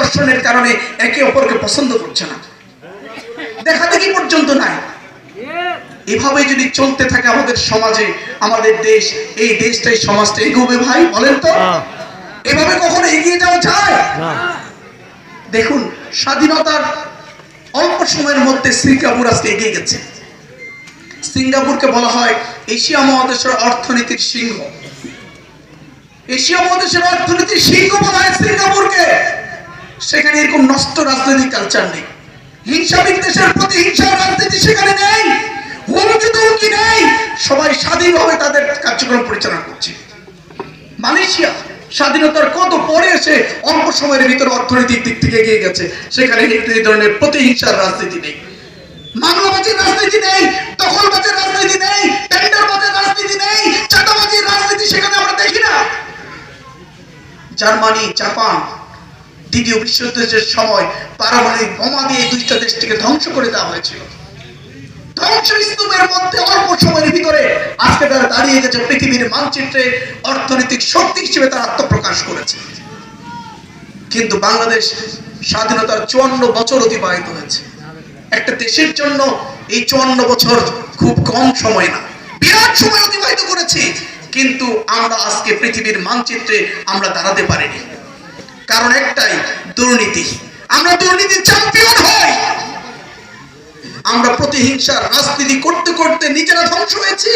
দর্শনের কারণে একে অপরকে পছন্দ করছে না, দেখা দেখি পর্যন্ত নাই। এভাবে যদি চলতে থাকে আমাদের সমাজে, আমাদের দেশ, এই দেশটাই সমাজটা এগোবে ভাই? বলেন তো, এভাবে কখনো এগিয়ে যাওয়া যায়? দেখুন, স্বাধীনতার অল্প সময়ের মধ্যে সিঙ্গাপুর আজকে এগিয়ে গেছে। সিঙ্গাপুরকে বলা হয় এশিয়া মহাদেশের অর্থনীতির সিংহ। এশিয়া মহাদেশের অর্থনীতির সিংহ বলা হয় সিঙ্গাপুরকে। সেখানে এরকম নষ্ট রাজনৈতিক কালচার নেই, হিংসা বিদ্বেষের প্রতি হিংসার রাজনীতি সেখানে নেই, হুমকি নেই, সবাই স্বাধীনভাবে তাদের কার্যক্রম পরিচালনা করছে। মালয়েশিয়া স্বাধীনতার কত পরে এসে অল্প সময়ের ভিতরে অর্থনৈতিক দিক থেকে এগিয়ে গেছে, সেখানে এই ধরনের প্রতিহিংসার রাজনীতি নেই, মামলাবাজির রাজনীতি নেই, দখলবাজির রাজনীতি নেই, টেন্ডারবাজির রাজনীতি নেই, চাঁদাবাজির রাজনীতি সেখানে আমরা দেখি না। জার্মানি, জাপান দ্বিতীয় বিশ্বযুদ্ধের সময় পারমাণবিক বোমা দিয়ে দুইটা দেশটিকে ধ্বংস করে দেওয়া হয়েছিল। ধ্বংসস্তূপের মধ্যে অল্প সময়ের ভিতরে আজকে তারা দাঁড়িয়ে গেছে পৃথিবীর মানচিত্রে অর্থনৈতিক শক্তি হিসেবে তারা আত্মপ্রকাশ করেছে। কিন্তু বাংলাদেশ স্বাধীনতার 54 বছর অতিবাহিত হয়েছে। একটা দেশের জন্য এই 54 বছর খুব কম সময় না, বিরাট সময় অতিবাহিত করেছি, কিন্তু আমরা আজকে পৃথিবীর মানচিত্রে আমরা দাঁড়াতে পারিনি। কারণ একটাই, দুর্নীতি। আমরা দুর্নীতির চ্যাম্পিয়ন হই। আমরা প্রতিহিংসার রাজনীতি করতে করতে নিজেরা ধ্বংস হয়েছি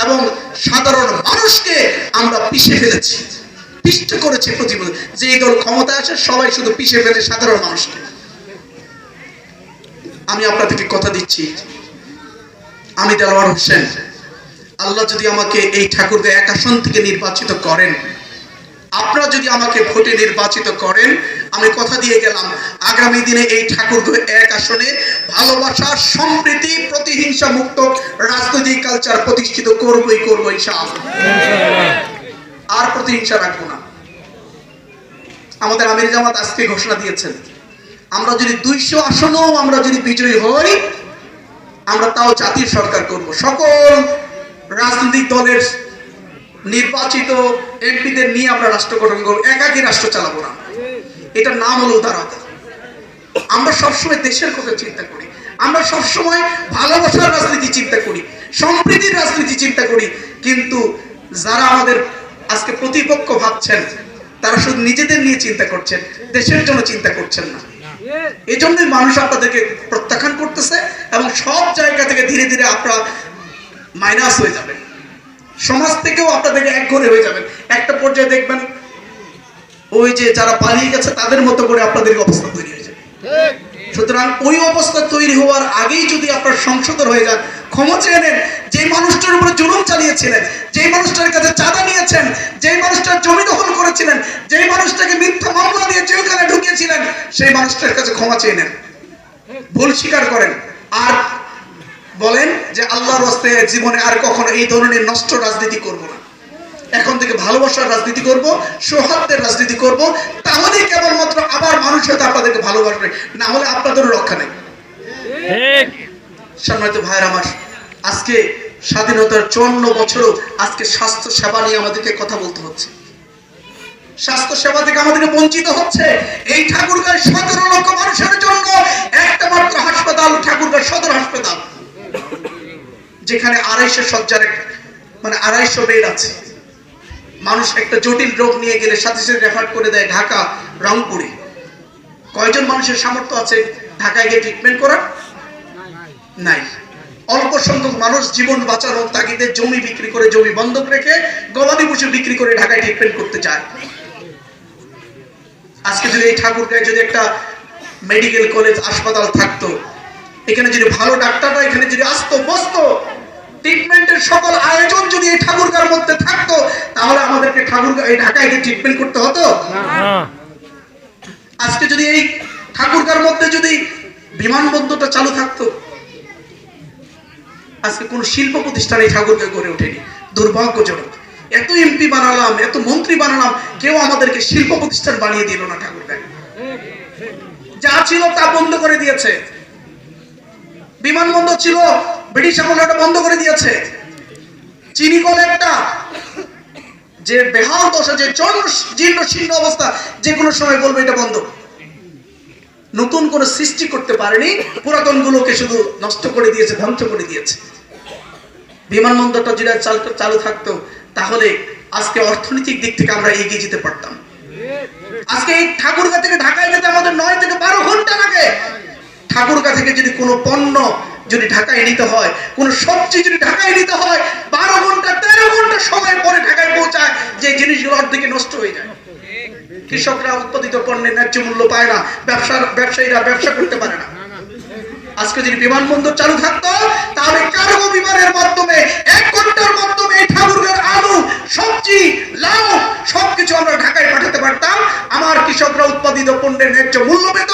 এবং সাধারণ মানুষকে আমরা পিষে ফেলেছি, পিষ্ট করেছি। প্রতিবন্ধ যে দল ক্ষমতায় আসে সবাই শুধু পিষে ফেলে সাধারণ মানুষকে। আমি আপনাদেরকে কথা দিচ্ছি, আমি দেলোয়ার হোসেন, আল্লাহ যদি আমাকে এই ঠাকুরগাঁও 1 আসন থেকে নির্বাচিত করেন, আপনারা যদি আমাকে ভোটে নির্বাচিত করেন, আমি কথা দিয়ে গেলাম আগামী দিনে এই ঠাকুরগাঁও 1 আসনে ভালোবাসা, সম্প্রীতি, প্রতিহিংসা মুক্ত রাজনৈতিক কালচার প্রতিষ্ঠিত করবই ইনশাআল্লাহ। আর প্রতিহিংসা রাখবো না। আমাদের আমির জামাত আজকে ঘোষণা দিয়েছেন, আমরা যদি 200 আসনও আমরা যদি বিজয়ী হই, আমরা তাও জাতীয় সরকার করব। সকল রাজনৈতিক দলের নির্বাচিত এমপিদের নিয়ে আমরা রাষ্ট্র গঠন করবো, একাকী রাষ্ট্র চালাবো না। এটার নাম হলো উদারতা। আমরা সবসময় দেশের কথা চিন্তা করি, আমরা সবসময় ভালোবাসার রাজনীতি চিন্তা করি, সম্প্রীতির রাজনীতি চিন্তা করি, কিন্তু যারা আমাদের আজকে প্রতিপক্ষ ভাবছেন তারা শুধু নিজেদের নিয়ে চিন্তা করছেন, দেশের জন্য চিন্তা করছেন না। এই জন্যই মানুষ আপনাদেরকে প্রত্যাখ্যান করতেছে এবং সব জায়গা থেকে ধীরে ধীরে আপনারা মাইনাস হয়ে যাবেন, সমাজ থেকেও আপনাদেরকে একঘরে হয়ে যাবেন। একটা পর্যায়ে দেখবেন ওই যে যারা পালিয়ে গেছে তাদের মতো করে আপনাদের অবস্থা তৈরি হয়ে যাবে। সুতরাং ওই অবস্থা তৈরি হওয়ার আগেই যদি আপনার সংশোধন হয়ে যান, ক্ষমা চেয়ে নেন। যে মানুষটার উপরে জুলুম চালিয়েছিলেন, যে মানুষটার কাছে চাঁদা নিয়েছেন, যে মানুষটার জমি দখল করেছিলেন, যে মানুষটাকে মিথ্যা মামলা দিয়ে জেলখানে ঢুকিয়েছিলেন, সেই মানুষটার কাছে ক্ষমা চেয়ে নেন, ভুল স্বীকার করেন, আর বলেন যে আল্লাহর রাস্তে জীবনে আর কখনো এই ধরনের নষ্ট রাজনীতি করব না। এখন থেকে ভালোবাসার রাজনীতি করব, সৌহার্দ্যের রাজনীতি করব, তাহলেই কেবলমাত্র আবার মানুষ হয়তো আপনাদেরকে ভালোবাসবে, না হলে আপনাদেরও রক্ষা নেই। সম্মানিত ভাইয়ের আমার, আজকে স্বাধীনতার 54 বছরও আজকে স্বাস্থ্য সেবা নিয়ে আমাদেরকে কথা বলতে হচ্ছে। স্বাস্থ্য সেবা থেকে আমাদেরকে বঞ্চিত হচ্ছে। এই ঠাকুরগাঁও 17 লক্ষ মানুষের জন্য একটা মাত্র হাসপাতাল, ঠাকুরগাঁও সদর হাসপাতাল, যেখানে 250 শয্যার মানে 250 বেড আছে। মানুষ একটা জটিল রোগ নিয়ে গেলে সাথে সাথে রেফার করে দেয় ঢাকা, রংপুরে। কয়জন মানুষের সামর্থ্য আছে ঢাকায় গিয়ে ট্রিটমেন্ট করার? নাই। অল্প সংখ্যক মানুষ জীবন বাঁচানোর তাগিদে জমি বিক্রি করে, জমি বন্ধক রেখে গবাদি পশু বিক্রি করে ঢাকায় ট্রিটমেন্ট করতে যায়। আজকে যদি এই ঠাকুরগাঁয়ে যদি একটা মেডিকেল কলেজ, হাসপাতাল থাকতো, এখানে যদি ভালো ডাক্তাররা এখানে যদি আসতো, বসতো, ট্রিটমেন্টের সকল আয়োজন যদি এই ঠাকুরগাঁওর মধ্যে থাকতো, তাহলে আমাদেরকে ঠাকুরগাঁও এই ঢাকায় গিয়ে ট্রিটমেন্ট করতে হতো না। আজকে যদি এই ঠাকুরগাঁওর মধ্যে যদি বিমানবন্দরটা চালু থাকতো, আজকে কোন শিল্প প্রতিষ্ঠান এই ঠাকুরগাঁও গড়ে ওঠেনি। দুর্ভাগ্যজনক। এত এমপি বানালাম, এত মন্ত্রী বানালাম, কেউ আমাদেরকে শিল্প প্রতিষ্ঠান বানিয়ে দিল না। ঠাকুরগাঁও যা ছিল তা বন্ধ করে দিয়েছে। বিমানবন্দর ছিল, ব্রিটিশ আমলে বন্ধ করে দিয়েছে। চিনি কল একটা যে বেহাল দশা, যে জীর্ণ শীর্ণ অবস্থা, যে কোনো সময় বলবে এটা বন্ধ। নতুন কোনো সৃষ্টি করতে পারেনি, পুরাতন গুলোকে শুধু নষ্ট করে দিয়েছে, ধ্বংস করে দিয়েছে। বিমানবন্দরটা যদি চালু থাকতো তাহলে আজকে অর্থনৈতিক দিক থেকে আমরা এগিয়ে যেতে পারতাম। আজকে এই ঠাকুরগাঁ থেকে ঢাকায় যেতে আমাদের 9 থেকে 12 ঘন্টা লাগে। ঠাকুরগাঁ থেকে যদি কোনো পণ্য যদি ঢাকায় নিতে হয়, কোনো সবজি যদি ঢাকায় নিতে হয়, 12 ঘন্টা 13 ঘন্টা সময় পরে ঢাকায় পৌঁছায়, যে জিনিসগুলো অর্ধেকে নষ্ট হয়ে যায়। কৃষকরা উৎপাদিত পণ্যের ন্যায্য মূল্য পায় না, ব্যবসায়ীরা ব্যবসা করতে পারে না। আজকে যদি বিমানবন্দর চালু থাকতো তাহলে কার্গো বিমানের মাধ্যমে 1 ঘন্টার মাধ্যমে ঠাকুরগাঁর আলু, সবজি, লাউ সবকিছু আমরা ঢাকায় পাঠাতে পারতাম। আমার কৃষকরা উৎপাদিত পণ্যের ন্যায্য মূল্য পেত,